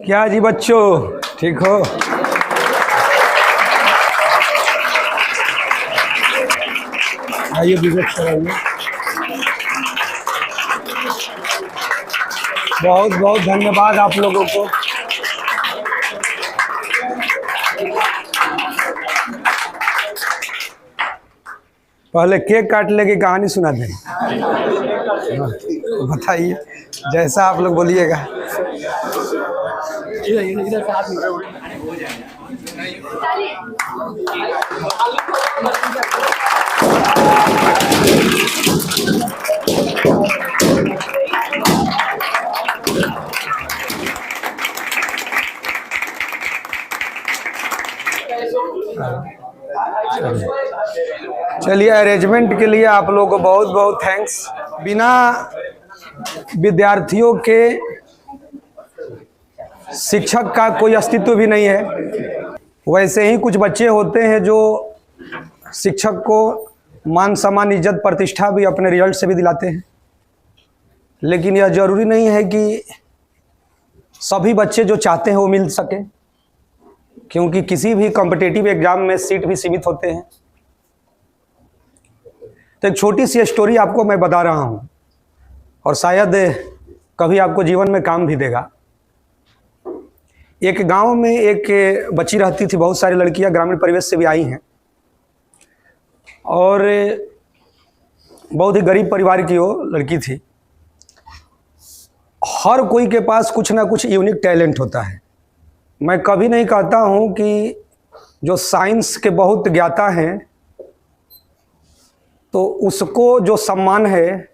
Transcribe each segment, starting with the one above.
क्या जी बच्चों, ठीक हो? आइए विजिट कराइए। बहुत बहुत धन्यवाद आप लोगों को। पहले केक काट लेके कहानी सुना दें। बताइए, जैसा आप लोग बोलिएगा। चलिए, अरेंजमेंट के लिए आप लोगों को बहुत बहुत थैंक्स। बिना विद्यार्थियों के शिक्षक का कोई अस्तित्व भी नहीं है। वैसे ही कुछ बच्चे होते हैं जो शिक्षक को मान सम्मान, इज्जत, प्रतिष्ठा भी अपने रिजल्ट से भी दिलाते हैं। लेकिन यह जरूरी नहीं है कि सभी बच्चे जो चाहते हैं वो मिल सके, क्योंकि किसी भी कॉम्पिटिटिव एग्जाम में सीट भी सीमित होते हैं। तो एक छोटी सी स्टोरी आपको मैं बता रहा हूँ और शायद कभी आपको जीवन में काम भी देगा। एक गांव में एक बच्ची रहती थी। बहुत सारी लड़कियां ग्रामीण परिवेश से भी आई हैं और बहुत ही गरीब परिवार की वो लड़की थी। हर कोई के पास कुछ ना कुछ यूनिक टैलेंट होता है। मैं कभी नहीं कहता हूँ कि जो साइंस के बहुत ज्ञाता हैं तो उसको जो सम्मान है,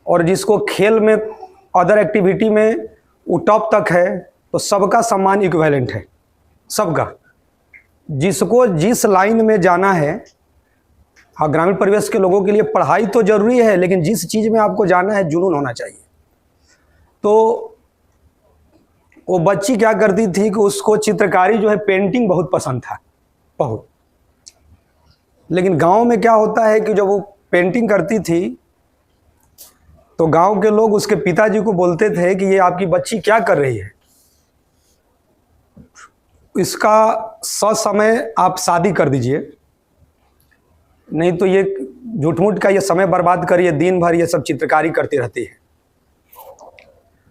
और जिसको खेल में, अदर एक्टिविटी में वो टॉप तक है, तो सबका सम्मान इक्विवेलेंट है, सबका। जिसको जिस लाइन में जाना है, हाँ, ग्रामीण परिवेश के लोगों के लिए पढ़ाई तो जरूरी है, लेकिन जिस चीज़ में आपको जाना है जुनून होना चाहिए। तो वो बच्ची क्या करती थी कि उसको चित्रकारी जो है, पेंटिंग बहुत पसंद था, बहुत। लेकिन गांव में क्या होता है कि जब वो पेंटिंग करती थी तो गांव के लोग उसके पिताजी को बोलते थे कि ये आपकी बच्ची क्या कर रही है, इसका समय आप शादी कर दीजिए, नहीं तो ये झूठ-मूठ का ये समय बर्बाद करिए, दिन भर ये सब चित्रकारी करती रहती है।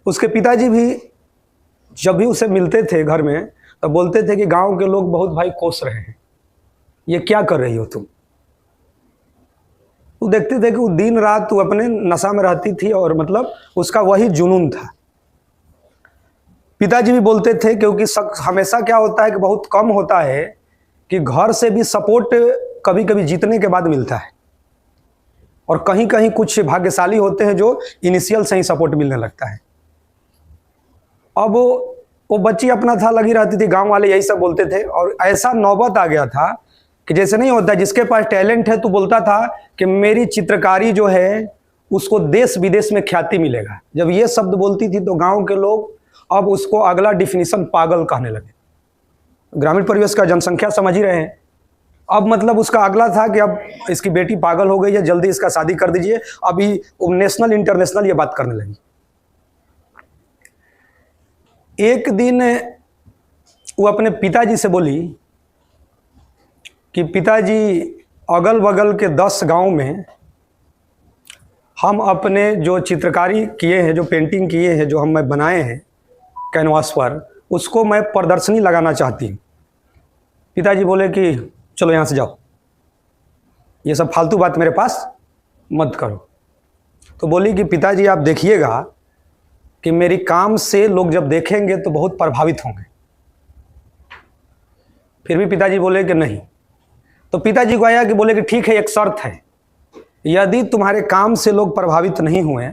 उसके पिताजी भी जब भी उसे मिलते थे घर में तो बोलते थे कि गांव के लोग बहुत भाई कोस रहे हैं, ये क्या कर रही हो तुम। वो देखते थे कि वो दिन रात वो अपने नशा में रहती थी और मतलब उसका वही जुनून था। पिताजी भी बोलते थे, क्योंकि हमेशा क्या होता है कि बहुत कम होता है कि घर से भी सपोर्ट कभी कभी जीतने के बाद मिलता है, और कहीं कहीं कुछ भाग्यशाली होते हैं जो इनिशियल से ही सपोर्ट मिलने लगता है। अब वो बच्ची अपना था, लगी रहती थी, गांव वाले यही सब बोलते थे। और ऐसा नौबत आ गया था कि जैसे नहीं होता, जिसके पास टैलेंट है तो बोलता था कि मेरी चित्रकारी जो है उसको देश विदेश में ख्याति मिलेगा। जब ये शब्द बोलती थी तो गांव के लोग अब उसको अगला डिफिनीशन पागल कहने लगे। ग्रामीण परिवेश का जनसंख्या समझ ही रहे हैं। अब मतलब उसका अगला था कि अब इसकी बेटी पागल हो गई है, जल्दी इसका शादी कर दीजिए। अभी नेशनल इंटरनेशनल ये बात करने लगी। एक दिन वो अपने पिताजी से बोली कि पिताजी, अगल बगल के 10 गांव में हम अपने जो चित्रकारी किए हैं, जो पेंटिंग किए हैं, जो हम बनाए हैं कैनवास पर, उसको मैं प्रदर्शनी लगाना चाहती हूँ। पिताजी बोले कि चलो यहाँ से जाओ, ये सब फालतू बात मेरे पास मत करो। तो बोली कि पिताजी आप देखिएगा कि मेरी काम से लोग जब देखेंगे तो बहुत प्रभावित होंगे। फिर भी पिताजी बोले कि नहीं। तो पिताजी को आया कि बोले कि ठीक है, एक शर्त है, यदि तुम्हारे काम से लोग प्रभावित नहीं हुए,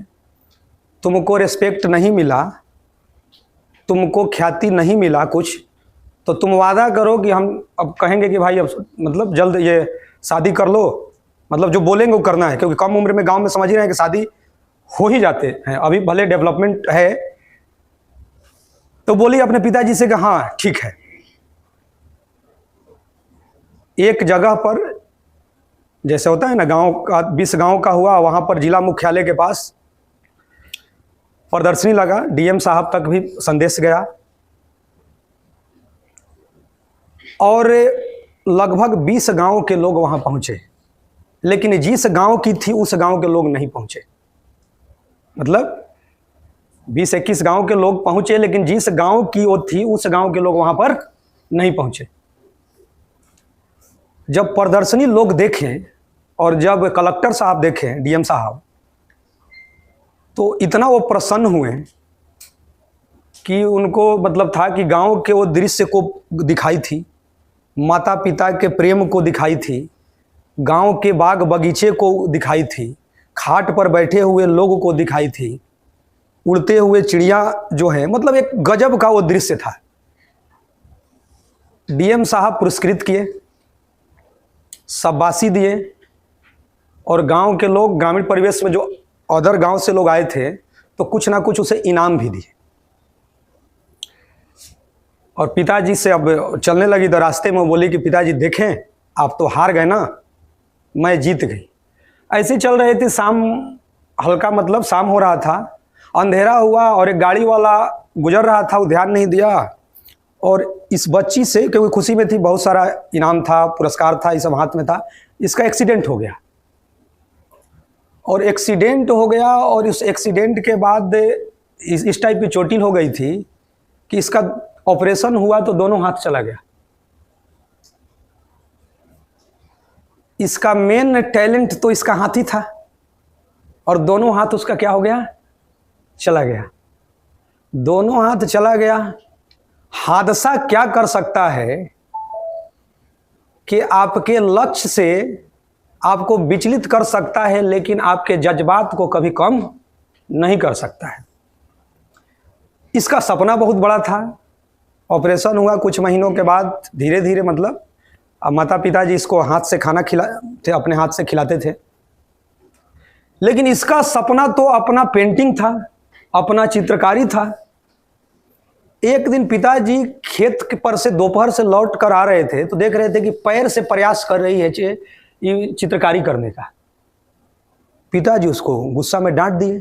तुमको रिस्पेक्ट नहीं मिला, तुमको ख्याति नहीं मिला कुछ, तो तुम वादा करो कि हम अब कहेंगे कि भाई अब मतलब जल्द ये शादी कर लो। मतलब जो बोलेंगे वो करना है, क्योंकि कम उम्र में गांव में समझ ही रहे हैं कि शादी हो ही जाते हैं, अभी भले डेवलपमेंट है। तो बोली अपने पिताजी से कि हाँ ठीक है। एक जगह पर, जैसे होता है ना, गांव का 20 गांव का हुआ, वहां पर जिला मुख्यालय के पास प्रदर्शनी लगा। डीएम साहब तक भी संदेश गया और लगभग 20 गांव के लोग वहां पहुंचे, लेकिन जिस गांव की थी उस गांव के लोग नहीं पहुंचे। मतलब 20-21 गांव के लोग पहुंचे, लेकिन जिस गांव की वो थी उस गांव के लोग वहां पर नहीं पहुंचे। जब प्रदर्शनी लोग देखें और जब कलेक्टर साहब देखें, डीएम साहब, तो इतना वो प्रसन्न हुए कि उनको मतलब था कि गांव के वो दृश्य को दिखाई थी, माता पिता के प्रेम को दिखाई थी, गांव के बाग बगीचे को दिखाई थी, खाट पर बैठे हुए लोगों को दिखाई थी, उड़ते हुए चिड़िया जो है, मतलब एक गजब का वो दृश्य था। डीएम साहब पुरस्कृत किए, शाबाशी दिए, और गांव के लोग, ग्रामीण परिवेश में जो अदर गांव से लोग आए थे, तो कुछ ना कुछ उसे इनाम भी दिए। और पिताजी से अब चलने लगी तो रास्ते में बोली कि पिताजी देखें, आप तो हार गए ना, मैं जीत गई। ऐसे चल रहे थे, शाम हल्का मतलब शाम हो रहा था, अंधेरा हुआ और एक गाड़ी वाला गुजर रहा था, वो ध्यान नहीं दिया, और इस बच्ची से, क्योंकि खुशी में थी, बहुत सारा इनाम था, पुरस्कार था, ये सब हाथ में था, इसका एक्सीडेंट हो गया। और एक्सीडेंट हो गया, और उस एक्सीडेंट के बाद इस टाइप की चोटिल हो गई थी कि इसका ऑपरेशन हुआ तो दोनों हाथ चला गया। इसका मेन टैलेंट तो इसका हाथ ही था, और दोनों हाथ उसका क्या हो गया, चला गया। दोनों हाथ चला गया। हादसा क्या कर सकता है कि आपके लक्ष्य से आपको विचलित कर सकता है, लेकिन आपके जज्बात को कभी कम नहीं कर सकता है। इसका सपना बहुत बड़ा था। ऑपरेशन हुआ, कुछ महीनों के बाद धीरे धीरे मतलब अब माता पिता जी इसको हाथ से खाना खिलाते, अपने हाथ से खिलाते थे, लेकिन इसका सपना तो अपना पेंटिंग था, अपना चित्रकारी था। एक दिन पिताजी खेत पर से दोपहर से लौट कर आ रहे थे, तो देख रहे थे कि पैर से प्रयास कर रही है ये चित्रकारी करने का। पिताजी उसको गुस्सा में डांट दिए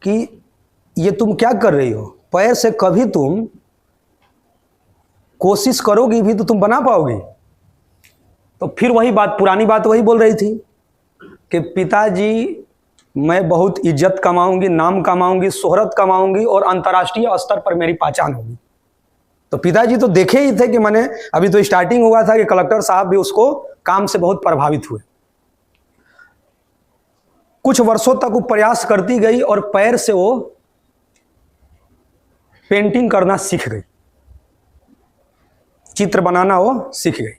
कि ये तुम क्या कर रही हो, पैर से कभी तुम कोशिश करोगी भी तो तुम बना पाओगी। तो फिर वही बात, पुरानी बात वही बोल रही थी कि पिताजी, मैं बहुत इज्जत कमाऊंगी, नाम कमाऊंगी, शोहरत कमाऊंगी, और अंतर्राष्ट्रीय स्तर पर मेरी पहचान होगी। तो पिताजी तो देखे ही थे कि मैंने, अभी तो स्टार्टिंग हुआ था कि कलेक्टर साहब भी उसको काम से बहुत प्रभावित हुए। कुछ वर्षों तक वो प्रयास करती गई और पैर से वो पेंटिंग करना सीख गई, चित्र बनाना वो सीख गई।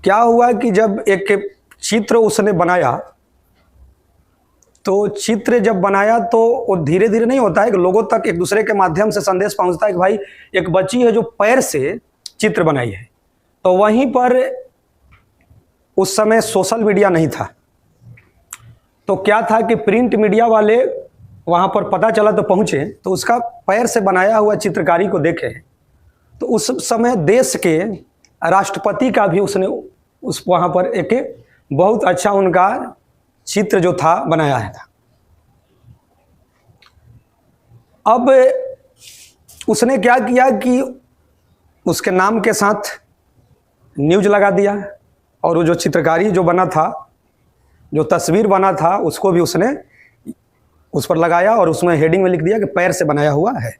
क्या हुआ कि जब एक चित्र उसने बनाया, तो चित्र जब बनाया तो वो धीरे धीरे नहीं होता है कि लोगों तक एक दूसरे के माध्यम से संदेश पहुंचता है कि भाई एक बच्ची है जो पैर से चित्र बनाई है। तो वहीं पर उस समय सोशल मीडिया नहीं था, तो क्या था कि प्रिंट मीडिया वाले वहां पर पता चला तो पहुंचे, तो उसका पैर से बनाया हुआ चित्रकारी को देखे, तो उस समय देश के राष्ट्रपति का भी उसने उस वहाँ पर एक बहुत अच्छा उनका चित्र जो था बनाया है था। अब उसने क्या किया कि उसके नाम के साथ न्यूज लगा दिया, और वो जो चित्रकारी जो बना था, जो तस्वीर बना था, उसको भी उसने उस पर लगाया, और उसमें हेडिंग में लिख दिया कि पैर से बनाया हुआ है।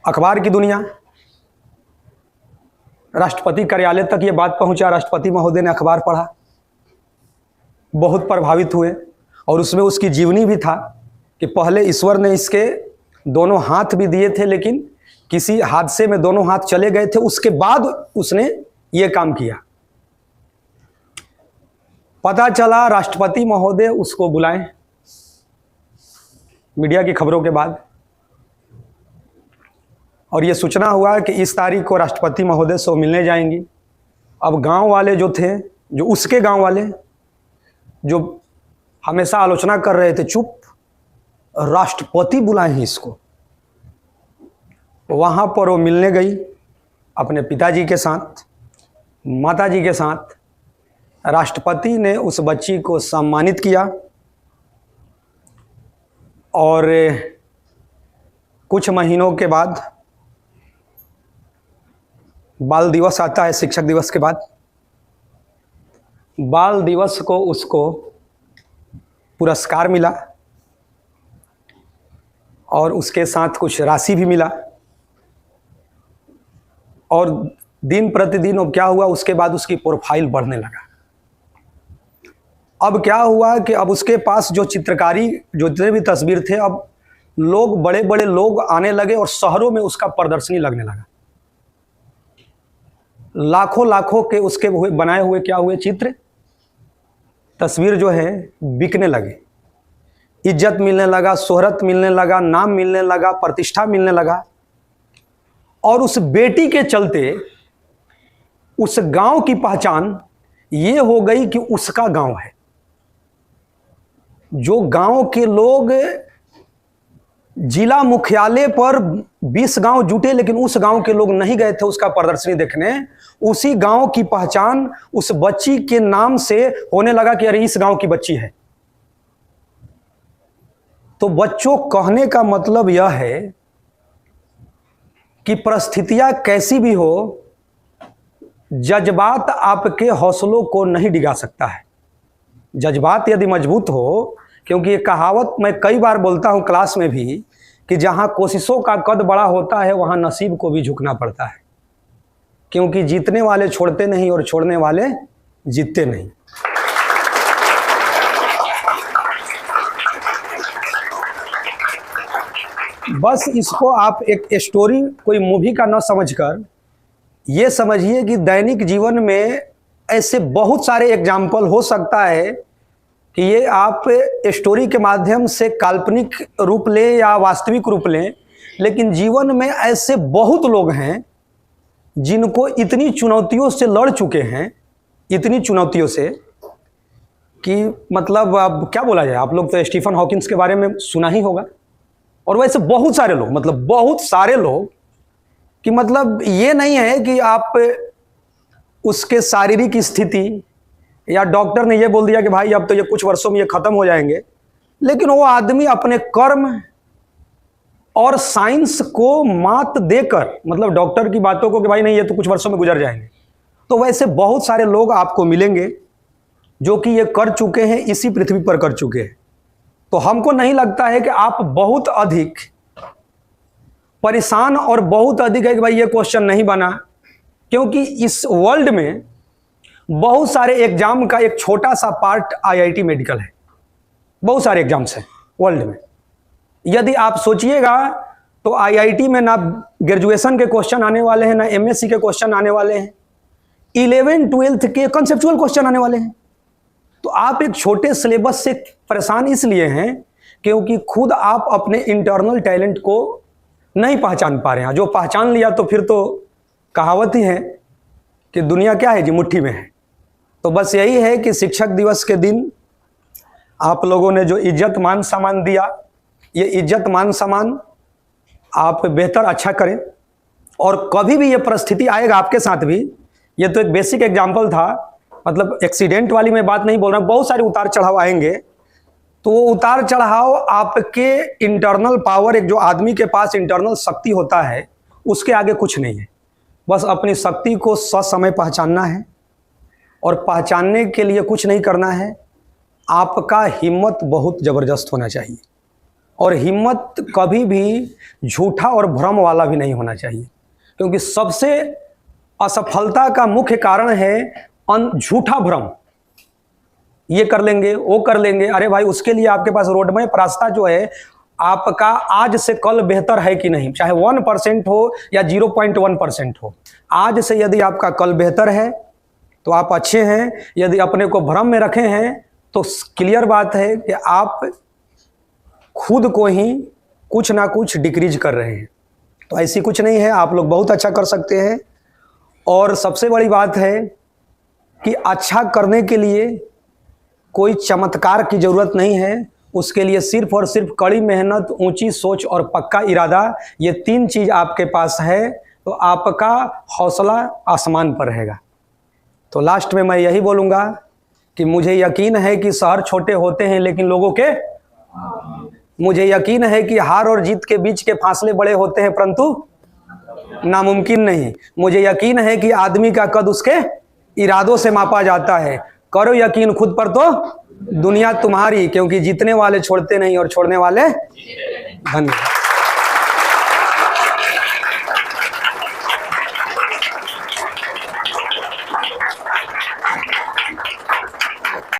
अखबार की दुनिया, राष्ट्रपति कार्यालय तक ये बात पहुंचा। राष्ट्रपति महोदय ने अखबार पढ़ा, बहुत प्रभावित हुए, और उसमें उसकी जीवनी भी था कि पहले ईश्वर ने इसके दोनों हाथ भी दिए थे, लेकिन किसी हादसे में दोनों हाथ चले गए थे, उसके बाद उसने ये काम किया। पता चला राष्ट्रपति महोदय उसको बुलाएं मीडिया की खबरों के बाद, और ये सूचना हुआ कि इस तारीख को राष्ट्रपति महोदय से मिलने जाएंगी। अब गांव वाले जो थे, जो उसके गांव वाले जो हमेशा आलोचना कर रहे थे, चुप, राष्ट्रपति बुलाए हैं इसको। वहाँ पर वो मिलने गई अपने पिताजी के साथ, माताजी के साथ। राष्ट्रपति ने उस बच्ची को सम्मानित किया, और कुछ महीनों के बाद बाल दिवस आता है। शिक्षक दिवस के बाद बाल दिवस को उसको पुरस्कार मिला और उसके साथ कुछ राशि भी मिला। और दिन प्रतिदिन अब क्या हुआ, उसके बाद उसकी प्रोफाइल बढ़ने लगा। अब क्या हुआ कि अब उसके पास जो चित्रकारी, जो जितने भी तस्वीर थे, अब लोग, बड़े बड़े लोग आने लगे और शहरों में उसका प्रदर्शनी लगने लगा। लाखों लाखों के उसके बनाए हुए क्या हुए, चित्र, तस्वीर जो है बिकने लगे। इज्जत मिलने लगा, शोहरत मिलने लगा, नाम मिलने लगा, प्रतिष्ठा मिलने लगा। और उस बेटी के चलते उस गांव की पहचान ये हो गई कि उसका गांव है। जो गांव के लोग, जिला मुख्यालय पर 20 गांव जुटे लेकिन उस गांव के लोग नहीं गए थे उसका प्रदर्शनी देखने। उसी गांव की पहचान उस बच्ची के नाम से होने लगा कि अरे इस गांव की बच्ची है। तो बच्चों, कहने का मतलब यह है कि परिस्थितियां कैसी भी हो, जज्बात आपके हौसलों को नहीं डिगा सकता है। जज्बात यदि मजबूत हो, क्योंकि ये कहावत मैं कई बार बोलता हूं क्लास में भी, कि जहां कोशिशों का कद बड़ा होता है वहां नसीब को भी झुकना पड़ता है। क्योंकि जीतने वाले छोड़ते नहीं और छोड़ने वाले जीतते नहीं। बस इसको आप एक स्टोरी, कोई मूवी का न समझकर ये समझिए कि दैनिक जीवन में ऐसे बहुत सारे एग्जाम्पल हो सकता है कि ये आप स्टोरी के माध्यम से काल्पनिक रूप लें या वास्तविक रूप लें, लेकिन जीवन में ऐसे बहुत लोग हैं जिनको इतनी चुनौतियों से लड़ चुके हैं, इतनी चुनौतियों से कि मतलब अब क्या बोला जाए। आप लोग तो स्टीफन हॉकिंस के बारे में सुना ही होगा। और वैसे बहुत सारे लोग, मतलब बहुत सारे लोग, कि मतलब ये नहीं है कि आप उसके शारीरिक स्थिति या डॉक्टर ने ये बोल दिया कि भाई अब तो ये कुछ वर्षों में ये खत्म हो जाएंगे, लेकिन वो आदमी अपने कर्म और साइंस को मात देकर, मतलब डॉक्टर की बातों को कि भाई नहीं ये तो कुछ वर्षों में गुजर जाएंगे। तो वैसे बहुत सारे लोग आपको मिलेंगे जो कि ये कर चुके हैं, इसी पृथ्वी पर कर चुके हैं। तो हमको नहीं लगता है कि आप बहुत अधिक परेशान और बहुत अधिक है कि भाई ये क्वेश्चन नहीं बना, क्योंकि इस वर्ल्ड में बहुत सारे एग्जाम का एक छोटा सा पार्ट आईआईटी मेडिकल है। बहुत सारे एग्जाम्स हैं वर्ल्ड में। यदि आप सोचिएगा तो आईआईटी में ना ग्रेजुएशन के क्वेश्चन आने वाले हैं, ना एमएससी के क्वेश्चन आने वाले हैं, 11-12 के कंसेप्चुअल क्वेश्चन आने वाले हैं। तो आप एक छोटे सिलेबस से परेशान इसलिए हैं क्योंकि खुद आप अपने इंटरनल टैलेंट को नहीं पहचान पा रहे हैं। जो पहचान लिया तो फिर तो कहावत ही है कि दुनिया क्या है जी, मुट्ठी में है। तो बस यही है कि शिक्षक दिवस के दिन आप लोगों ने जो इज्जत मान सम्मान दिया, ये इज्जत मान सम्मान आप बेहतर अच्छा करें। और कभी भी ये परिस्थिति आएगा आपके साथ भी, ये तो एक बेसिक एग्जाम्पल था, मतलब एक्सीडेंट वाली मैं बात नहीं बोल रहा हूँ, बहुत सारे उतार चढ़ाव आएंगे। तो वो उतार चढ़ाव आपके इंटरनल पावर, एक जो आदमी के पास इंटरनल शक्ति होता है उसके आगे कुछ नहीं है। बस अपनी शक्ति को ससमय पहचानना है और पहचानने के लिए कुछ नहीं करना है। आपका हिम्मत बहुत ज़बरदस्त होना चाहिए और हिम्मत कभी भी झूठा और भ्रम वाला भी नहीं होना चाहिए, क्योंकि सबसे असफलता का मुख्य कारण है झूठा भ्रम। ये कर लेंगे, वो कर लेंगे। अरे भाई, उसके लिए आपके पास रोड मैप, रास्ता जो है आपका आज से कल बेहतर है कि नहीं, चाहे 1% हो या 0.1% हो। आज से यदि आपका कल बेहतर है तो आप अच्छे हैं। यदि अपने को भ्रम में रखे हैं तो क्लियर बात है कि आप खुद को ही कुछ ना कुछ डिक्रीज कर रहे हैं। तो ऐसी कुछ नहीं है, आप लोग बहुत अच्छा कर सकते हैं। और सबसे बड़ी बात है कि अच्छा करने के लिए कोई चमत्कार की ज़रूरत नहीं है। उसके लिए सिर्फ और सिर्फ कड़ी मेहनत, ऊंची सोच और पक्का इरादा, ये 3 चीज़ आपके पास है तो आपका हौसला आसमान पर रहेगा। तो लास्ट में मैं यही बोलूँगा कि मुझे यकीन है कि शहर छोटे होते हैं लेकिन लोगों के मुझे यकीन है कि हार और जीत के बीच के फासले बड़े होते हैं परंतु नामुमकिन नहीं। मुझे यकीन है कि आदमी का कद उसके इरादों से मापा जाता है। करो यकीन खुद पर तो दुनिया तुम्हारी, क्योंकि जीतने वाले छोड़ते नहीं और छोड़ने वाले धन्यवाद।